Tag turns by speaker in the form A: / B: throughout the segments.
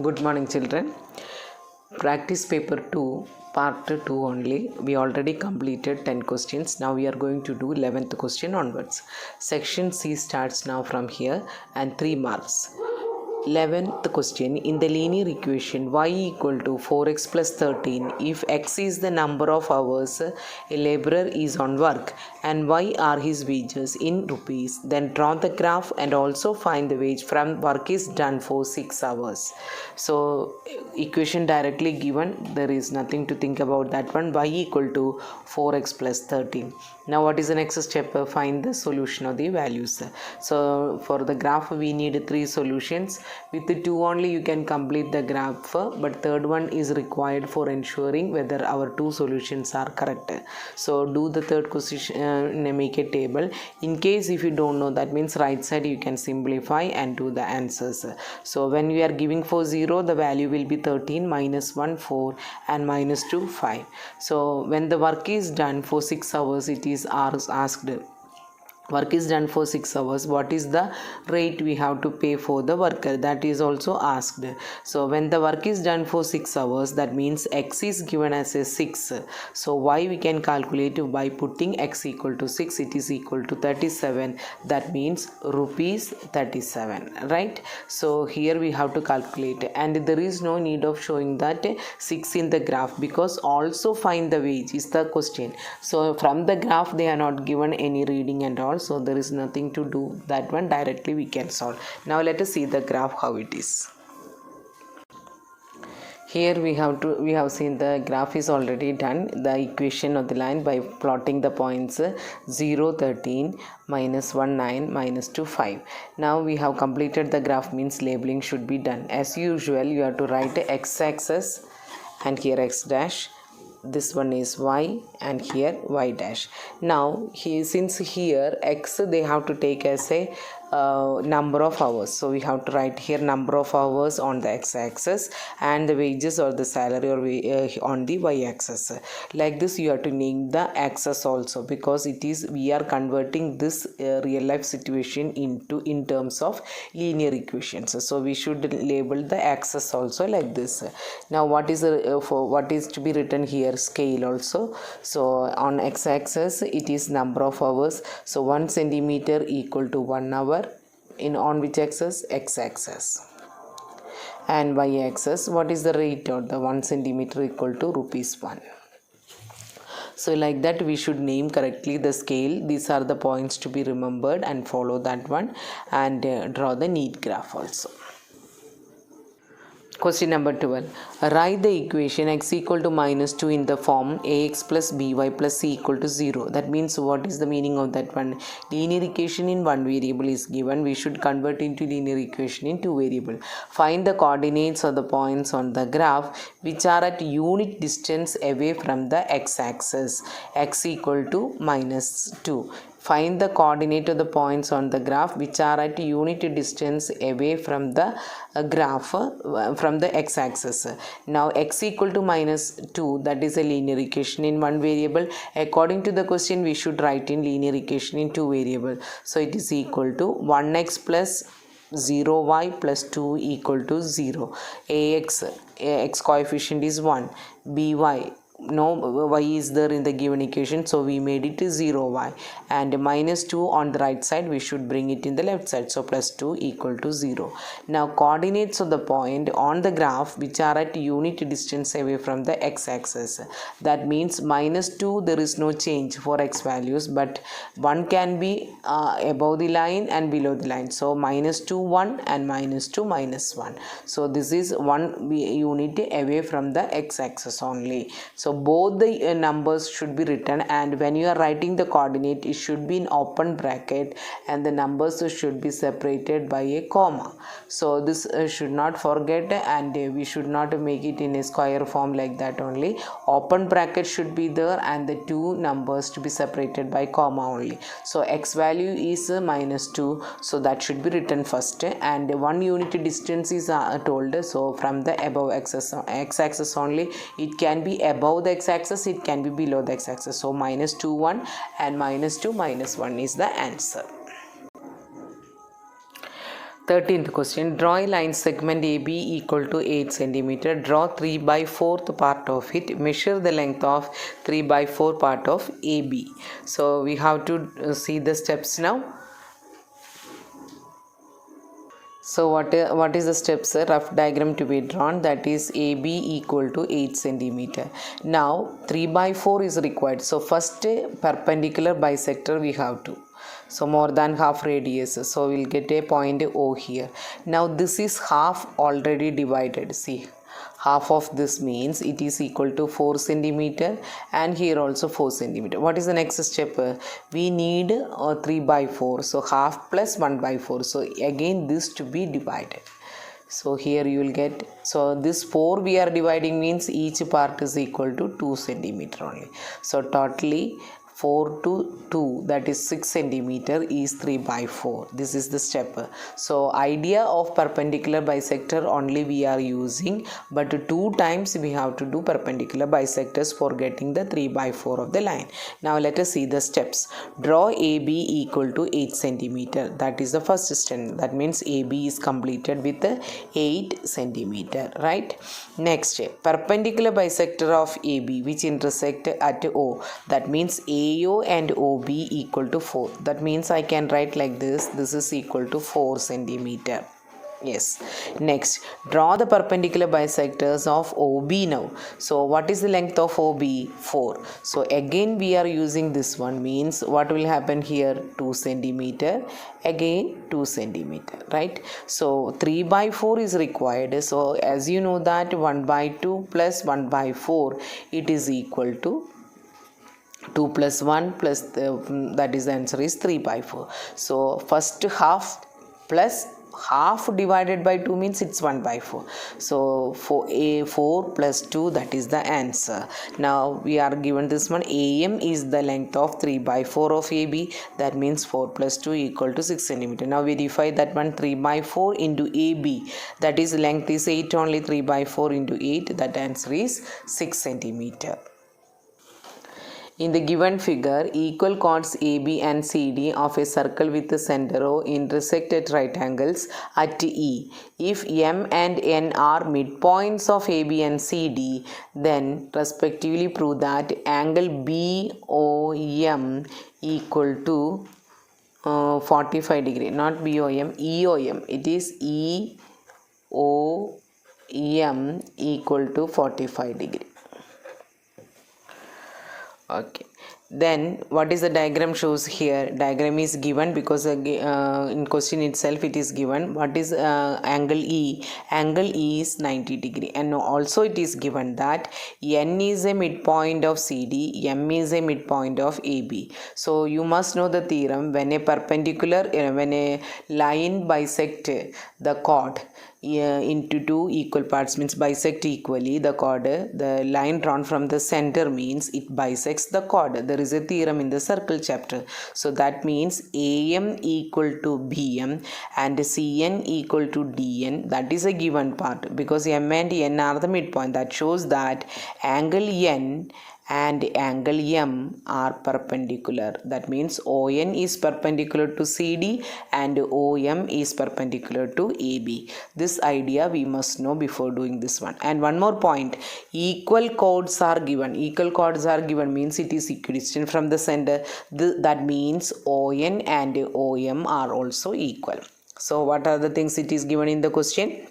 A: Good morning, children. Practice paper 2, part 2 only. We already completed 10 questions. Now we are going to do 11th question onwards. Section C starts now from here and 3 marks. 11th question. In the linear equation y equal to 4x plus 13, if x is the number of hours a laborer is on work and y are his wages in rupees, then draw the graph and also find the wage from work is done for 6 hours. So equation directly given, there is nothing to think about that one. Y equal to 4x plus 13. Now what is the next step? Find the solution of the values. So for the graph we need 3 solutions. With the 2 only you can complete the graph, but third one is required for ensuring whether our 2 solutions are correct. So do the third question, make a table. In case if you don't know, that means right side you can simplify and do the answers. So when we are giving for 0, the value will be 13, minus 1 4 and minus 2 5. So when the work is done for 6 hours, it is asked, work is done for 6 hours, what is the rate we have to pay for the worker, that is also asked. So when the work is done for 6 hours, that means x is given as a 6. So y we can calculate by putting x equal to 6, it is equal to 37, that means rupees 37, right? So here we have to calculate, and there is no need of showing that 6 in the graph, because also find the wage is the question. So from the graph they are not given any reading and all, so there is nothing to do, that one directly we can solve. Now let us see the graph how it is. Here we have seen the graph is already done, the equation of the line by plotting the points 0 13 minus 1 9 minus 2 5. Now we have completed the graph, means labeling should be done. As usual you have to write x-axis and here x dash, this one is y and here y dash. Now since here x they have to take as a number of hours, so we have to write here number of hours on the x-axis and the wages or the salary or on the y-axis. Like this you have to name the axis also, because it is we are converting this real life situation in terms of linear equations, so we should label the axis also like this. Now what is to be written here? Scale also. So on x-axis it is number of hours, so 1 centimeter equal to 1 hour. On which axis? X-axis. And y-axis, what is the rate of the 1 centimeter equal to rupees 1. So like that we should name correctly the scale. These are the points to be remembered, and follow that one and draw the neat graph also. Question number 12. Write the equation x equal to minus 2 in the form ax plus by plus c equal to 0. That means what is the meaning of that one? Linear equation in one variable is given. We should convert into linear equation in two variable. Find the coordinates of the points on the graph which are at unit distance away from the x-axis. X equal to minus 2. Find the coordinate of the points on the graph which are at unit distance away from the graph from the x-axis. Now x equal to minus 2, that is a linear equation in one variable. According to the question we should write in linear equation in two variable. So it is equal to 1x plus 0y plus 2 equal to 0. X coefficient is 1. By no y is there in the given equation, so we made it 0y, and minus 2 on the right side we should bring it in the left side, so plus 2 equal to 0. Now coordinates of the point on the graph which are at unit distance away from the x-axis. That means minus 2 there is no change for x values, but 1 can be above the line and below the line, so minus 2 1 and minus 2 minus 1. So this is 1 unit away from the x-axis only. So both the numbers should be written, and when you are writing the coordinate it should be in open bracket and the numbers should be separated by a comma. So this should not forget, and we should not make it in a square form like that only. Open bracket should be there and the two numbers to be separated by comma only. So x value is minus 2, so that should be written first, and 1 unit distance is told, so from the above x-axis only. It can be above the x-axis, it can be below the x-axis, so minus 2 1 and minus 2 minus 1 is the answer. 13th question. Draw a line segment AB equal to 8 cm. Draw 3 by 4th part of it. Measure the length of 3 by 4 part of AB. So we have to see the steps now. So what is the steps? Rough diagram to be drawn, that is AB equal to 8 cm. Now 3 by 4 is required. So first perpendicular bisector we have to. So more than half radius. So we'll get a point O here. Now this is half already divided. See, half of this means it is equal to 4 cm, and here also 4 cm. What is the next step? We need 3 by 4. So half plus 1 by 4. So again this to be divided. So here you will get, so this 4 we are dividing means each part is equal to 2 cm only. So totally 4 to 2, that is 6 centimeter, is 3 by 4. This is the step. So idea of perpendicular bisector only we are using, but 2 times we have to do perpendicular bisectors for getting the 3 by 4 of the line. Now let us see the steps. Draw AB equal to 8 centimeter. That is the first step. That means AB is completed with 8 centimeter, right? Next, perpendicular bisector of AB which intersect at O. That means AO and OB equal to 4. That means I can write like this. This is equal to 4 centimeter. Yes. Next, draw the perpendicular bisectors of OB now. So what is the length of OB? 4. So again we are using this one, means what will happen here? 2 centimeter, again 2 centimeter, right? So 3 by 4 is required. So as you know that 1 by 2 plus 1 by 4, it is equal to 2 plus 1 plus that is the answer is 3 by 4. So first half plus half divided by 2 means it's 1 by 4. So for A4 plus 2, that is the answer. Now we are given this one. AM is the length of 3 by 4 of AB. That means 4 plus 2 equal to 6 centimeter. Now verify that one. 3 by 4 into AB, that is length is 8 only. 3 by 4 into 8, that answer is 6 centimeter. In the given figure, equal chords AB and CD of a circle with the center O intersect at right angles at E. If M and N are midpoints of AB and CD, then respectively prove that angle BOM equal to 45 degree. Not BOM, EOM. It is EOM equal to 45 degree. Okay, then what is the diagram shows here? Diagram is given because in question itself it is given. What is angle E? Angle E is 90 degree, and also it is given that N is a midpoint of CD, M is a midpoint of AB. So you must know the theorem. When a perpendicular, when a line bisect the chord into two equal parts, means bisect equally the chord, the line drawn from the center means it bisects the chord. There is a theorem in the circle chapter. So that means AM equal to BM and CN equal to DN. That is a given part because M and N are the midpoint. That shows that angle N and angle M are perpendicular. That means ON is perpendicular to CD and OM is perpendicular to AB. This idea we must know before doing this one. And one more point, equal chords are given. Equal chords are given means it is equidistant from the center. That means ON and OM are also equal. So what are the things it is given in the question?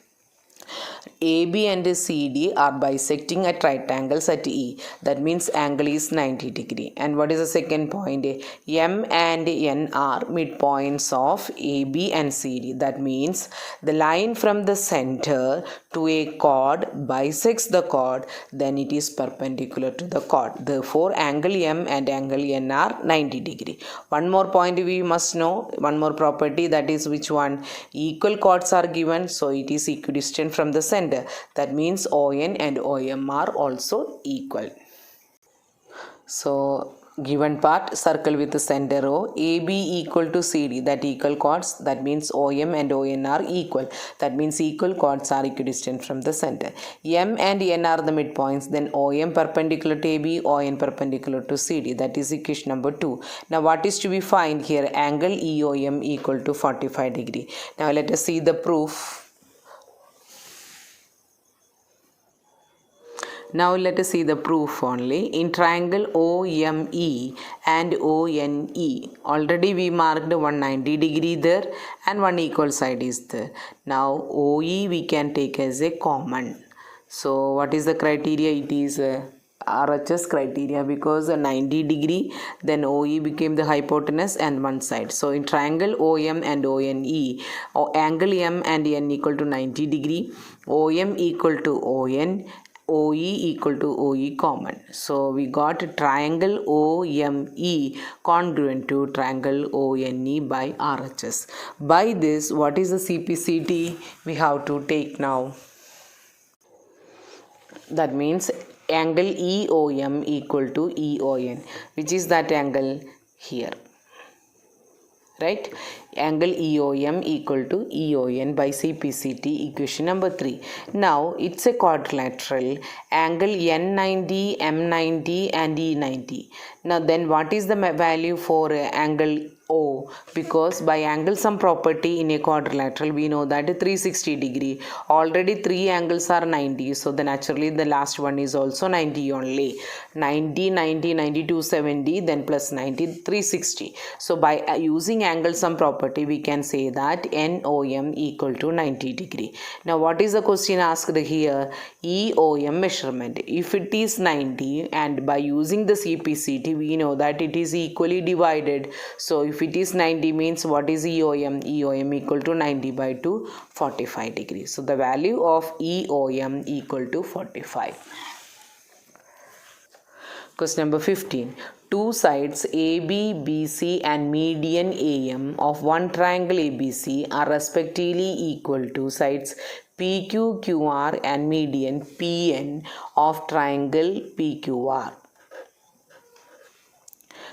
A: AB and CD are bisecting at right angles at E. That means angle is 90 degree. And what is the second point? M and N are midpoints of AB and CD. That means the line from the center to a chord bisects the chord, then it is perpendicular to the chord. Therefore, angle M and angle N are 90 degree. One more point we must know, one more property, that is which one? Equal chords are given, so it is equidistant from the center. That means ON and OM are also equal. So Given part, circle with the center O. AB equal to CD, that equal chords, that means OM and ON are equal. That means equal chords are equidistant from the center. M and N are the midpoints, then OM perpendicular to AB, ON perpendicular to CD. That is equation number 2. Now what is to be found here? Angle EOM equal to 45 degree. Now let us see the proof. Now let us see the proof only. In triangle OME and ONE, already we marked 190 degree there and one equal side is there. Now OE we can take as a common. So what is the criteria? It is RHS criteria, because 90 degree, then OE became the hypotenuse and one side. So in triangle OM and ONE, angle M and N equal to 90 degree, OM equal to ON, OE equal to OE common. So we got triangle OME congruent to triangle ONE by RHS. By this, what is the CPCT we have to take now? That means angle EOM equal to EON, which is that angle here. Right? Angle EOM equal to EON by CPCT, equation number 3. Now it's a quadrilateral, angle N90, M90 and E90. Now then what is the value for angle O? Because by angle sum property in a quadrilateral we know that 360 degree. Already 3 angles are 90, so then naturally the last one is also 90 only. 90, 90, 92, 70, then plus 90, 360. So by using angle sum property we can say that NOM equal to 90 degree. Now what is the question asked here? EOM measurement. If it is 90 and by using the CPCT we know that it is equally divided. So if it is 90 means what is EOM? EOM equal to 90 by 2, 45 degrees. So the value of EOM equal to 45. Question number 15. Two sides AB, BC and median AM of one triangle ABC are respectively equal to sides PQ, QR and median PN of triangle PQR.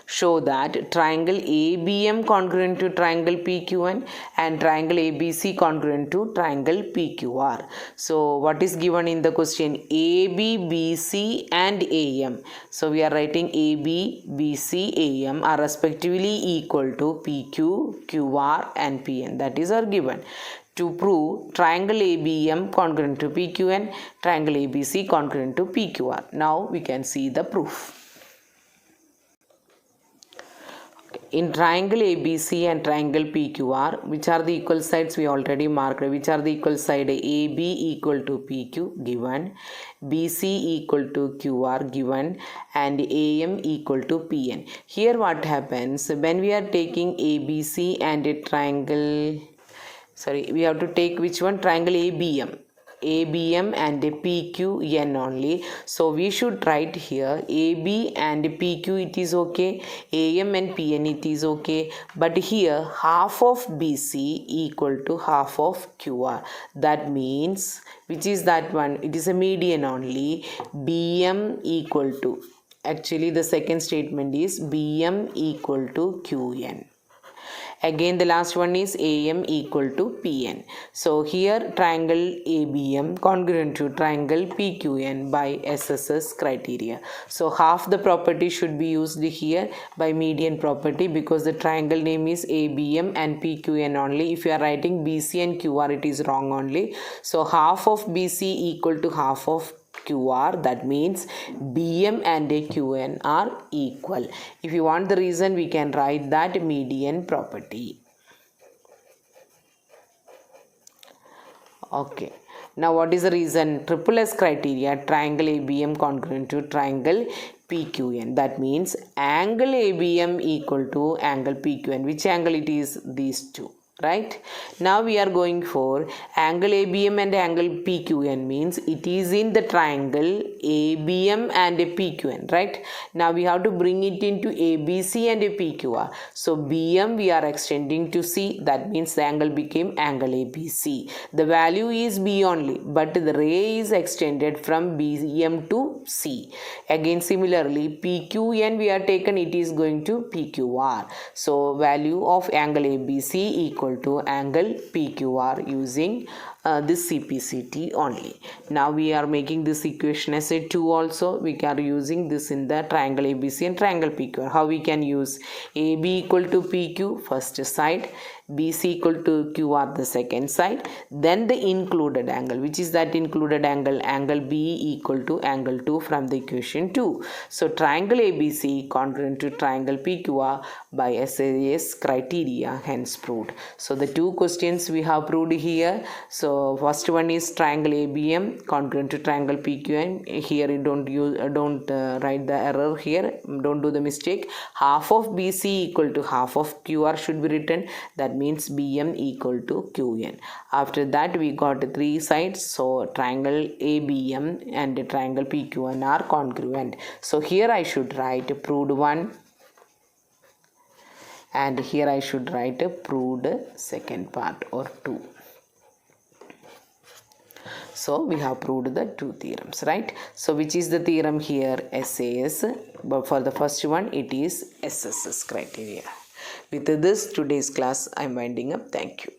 A: Show that triangle ABM congruent to triangle PQN and triangle ABC congruent to triangle PQR. So what is given in the question? AB, BC and AM. So we are writing AB, BC, AM are respectively equal to PQ, QR and PN. That is our given. To prove triangle ABM congruent to PQN, triangle ABC congruent to PQR. Now we can see the proof. In triangle ABC and triangle PQR, which are the equal sides we already marked. Which are the equal side? AB equal to PQ given, BC equal to QR given and AM equal to PN. Here what happens when we are taking ABC and a triangle, we have to take which one? Triangle ABM. ABM and PQN only. So we should write here AB and PQ it is okay, AM and PN it is okay, but here half of BC equal to half of QR. That means, which is that one? It is a median only. BM equal to, actually the second statement is BM equal to QN. Again the last one is AM equal to PN. So here triangle ABM congruent to triangle PQN by SSS criteria. So half the property should be used here by median property, because the triangle name is ABM and PQN only. If you are writing BC and QR it is wrong only. So half of BC equal to half of QR, that means BM and QN are equal. If you want the reason, we can write that median property. Okay. Now what is the reason? Triple S criteria, triangle ABM congruent to triangle PQN. That means angle ABM equal to angle PQN. Which angle it is? These two. Right? Now we are going for angle ABM and angle PQN, means it is in the triangle ABM and PQN, right? Now we have to bring it into ABC and PQR. So BM we are extending to C, that means the angle became angle ABC. The value is B only, but the ray is extended from BM to C. Again similarly PQN we are taken, it is going to PQR. So value of angle ABC equal to angle PQR using this CPCT only. Now we are making this equation as a 2 also. We are using this in the triangle ABC and triangle PQR. How we can use? AB equal to PQ first side, BC equal to QR the second side, then the included angle. Which is that included angle? Angle B equal to angle 2 from the equation 2. So triangle ABC congruent to triangle PQR by SAS criteria, hence proved. So the two questions we have proved here. So first one is triangle ABM congruent to triangle PQN. Here you don't write the error here, don't do the mistake. Half of BC equal to half of QR should be written. That means BM equal to QN. After that we got three sides. So triangle ABM and triangle PQN are congruent. So here I should write proved 1 and here I should write proved second part or 2. So we have proved the two theorems, right? So which is the theorem here? SAS, but for the first one it is SSS criteria. With this today's class I am winding up. Thank you.